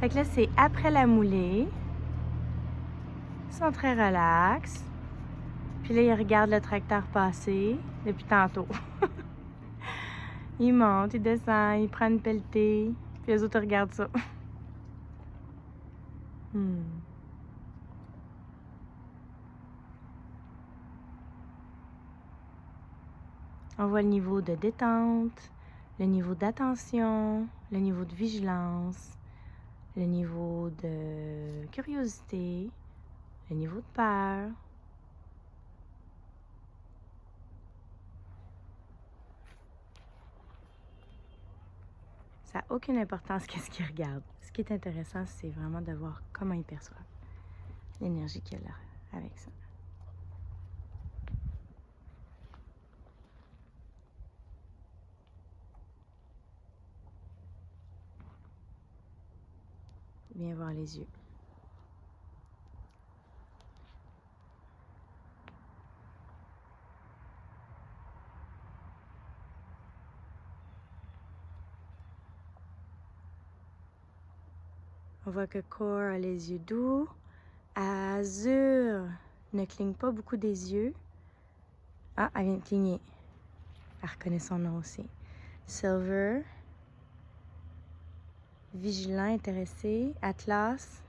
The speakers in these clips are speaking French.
Fait que là, c'est après la moulée. Ils sont très relax. Puis là, ils regardent le tracteur passer depuis tantôt. Ils montent, ils descendent, ils prennent une pelletée. Puis les autres regardent ça. On voit le niveau de détente, le niveau d'attention, le niveau de vigilance, le niveau de curiosité, le niveau de peur. Ça n'a aucune importance qu'est-ce qu'ils regardent. Ce qui est intéressant, c'est vraiment de voir comment ils perçoivent l'énergie qu'il y a là avec ça. Bien voir les yeux. On voit que Core a les yeux doux. Azur ne cligne pas beaucoup des yeux. Ah, elle vient de cligner. Elle reconnaît son nom aussi. Silver. Vigilant, intéressé. Atlas.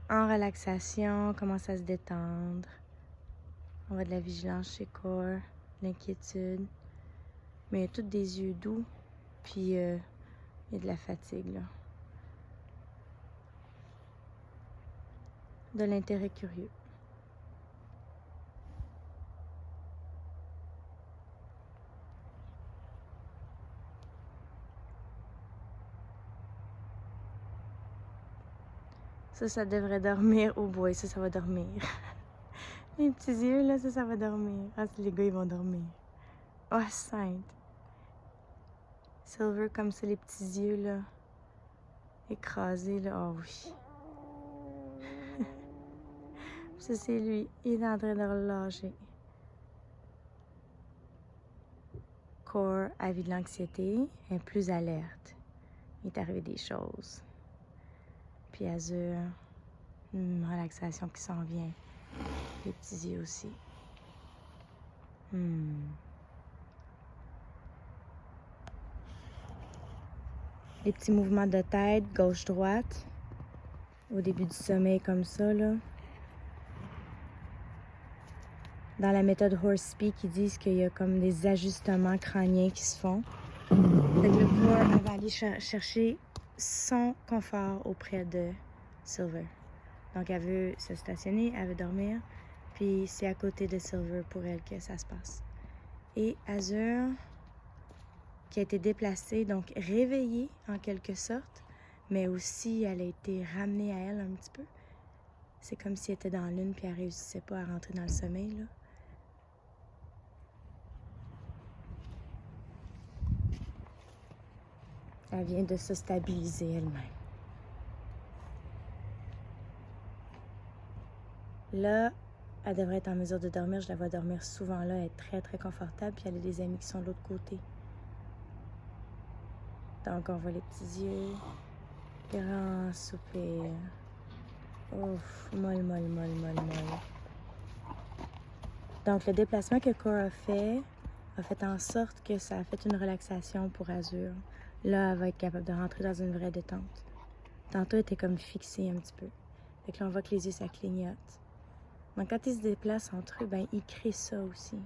En relaxation, commence à se détendre. On voit de la vigilance chez Core. L'inquiétude. Mais il y a tous des yeux doux. Puis il y a de la fatigue, là. De l'intérêt curieux. Ça devrait dormir. Oh boy, ça va dormir. Les petits yeux, là, ça va dormir. Ah, les gars, ils vont dormir. Oh, sainte. Silver, comme ça, les petits yeux, là. Écrasés, là. Oh oui. Ça, c'est lui. Il est en train de relâcher. Core a vu de l'anxiété. Elle est plus alerte. Il est arrivé des choses. Puis Azur, une relaxation qui s'en vient. Les petits yeux aussi. Les petits mouvements de tête, gauche-droite. Au début du sommeil, comme ça, là. Dans la méthode Horse Speak, ils disent qu'il y a comme des ajustements crâniens qui se font. Fait que le corps, elle va aller chercher son confort auprès de Silver. Donc, elle veut se stationner, elle veut dormir. Puis, c'est à côté de Silver pour elle que ça se passe. Et Azur, qui a été déplacée, donc réveillée en quelque sorte, mais aussi elle a été ramenée à elle un petit peu. C'est comme si elle était dans l'une puis elle réussissait pas à rentrer dans le sommeil, là. Elle vient de se stabiliser elle-même. Là, elle devrait être en mesure de dormir. Je la vois dormir souvent là. Elle est très, très confortable. Puis elle a des amis qui sont de l'autre côté. Donc, on voit les petits yeux. Grand soupir. Ouf, molle. Donc, le déplacement que Core a fait en sorte que ça a fait une relaxation pour Azur. Là, elle va être capable de rentrer dans une vraie détente. Tantôt, elle était comme fixée un petit peu. Fait que là, on voit que les yeux, ça clignote. Donc, quand ils se déplacent entre eux, ben, ils créent ça aussi.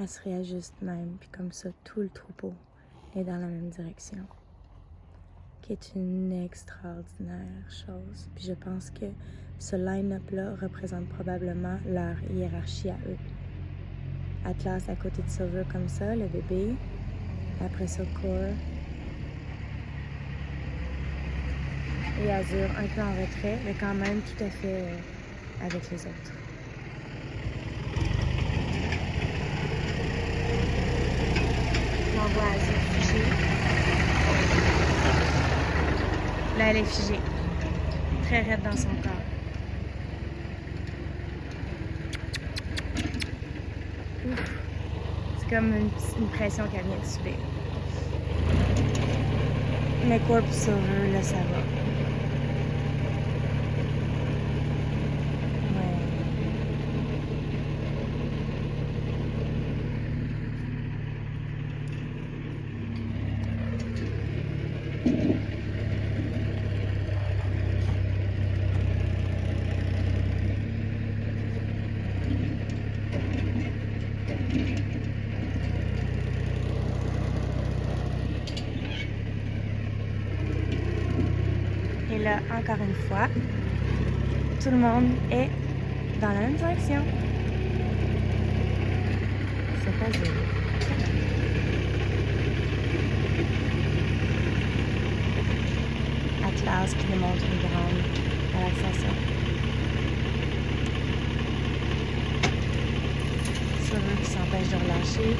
Elle se réajuste même, puis comme ça, tout le troupeau est dans la même direction. Qui est une extraordinaire chose. Puis je pense que ce line-up-là représente probablement leur hiérarchie à eux. Atlas à côté de Silver comme ça, le bébé. Après ça, Core. Et Azur un peu en retrait, mais quand même tout à fait avec les autres. l'oiseau figé. Là, elle est figée. Très raide dans son corps. Ouf. C'est comme une pression qu'elle vient de subir. Mais corps silver, là, ça va. Et là, encore une fois, tout le monde est dans la même direction. C'est facile. Atlas qui nous montre une grande relaxation. Silver qui s'empêche de relâcher.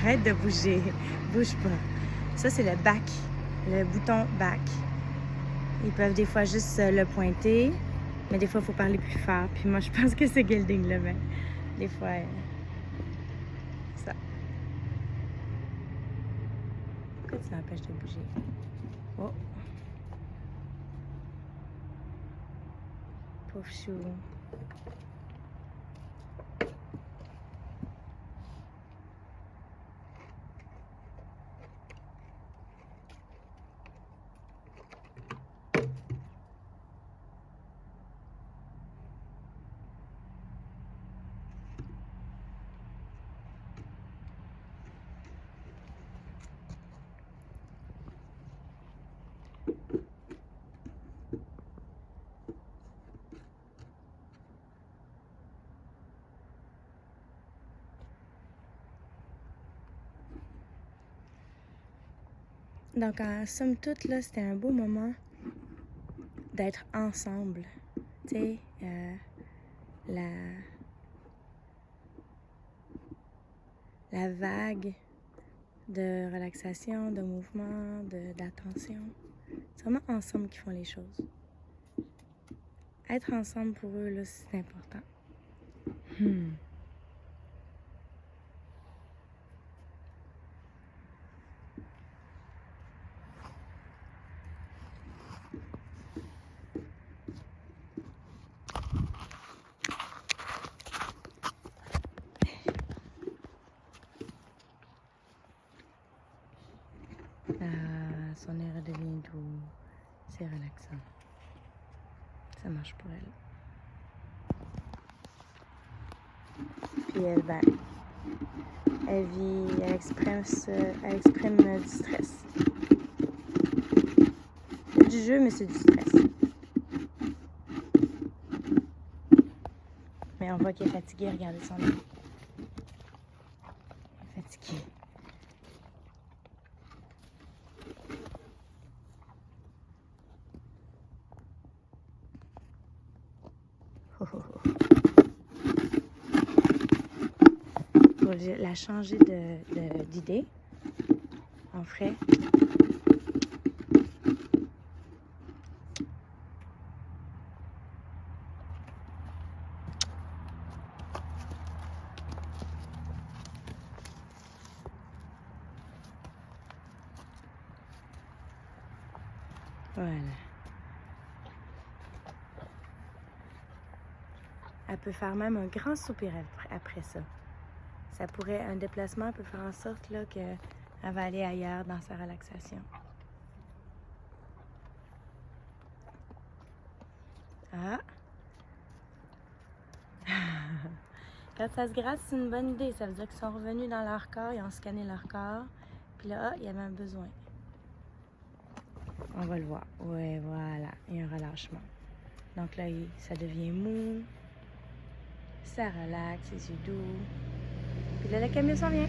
Arrête de bouger. Bouge pas. Ça, c'est le back. Le bouton back. Ils peuvent des fois juste le pointer, mais des fois, il faut parler plus fort. Puis moi, je pense que c'est Gelding le même. Des fois, ça. Pourquoi tu m'empêches de bouger? Oh. Pauvre chou. Donc, en somme toute, là, c'était un beau moment d'être ensemble. Tu sais, la vague de relaxation, de mouvement, d'attention. C'est vraiment ensemble qu'ils font les choses. Être ensemble pour eux, là, c'est important. Son air redevient doux. C'est relaxant. Ça marche pour elle. Puis elle, ben, elle exprime du stress. C'est du jeu, mais c'est du stress. Mais on voit qu'elle est fatiguée. Regardez son œil. Elle est fatiguée. Pour la changer d'idée, on ferait voilà. Elle peut faire même un grand soupir après ça. Ça pourrait, un déplacement peut faire en sorte là, qu'elle va aller ailleurs dans sa relaxation. Ah! Quand ça se gratte, c'est une bonne idée. Ça veut dire qu'ils sont revenus dans leur corps, ils ont scanné leur corps. Puis là, il y avait un besoin. On va le voir. Ouais, voilà. Il y a un relâchement. Donc là, ça devient mou. Ça relaxe, les yeux doux. Puis là, la Camille s'en vient.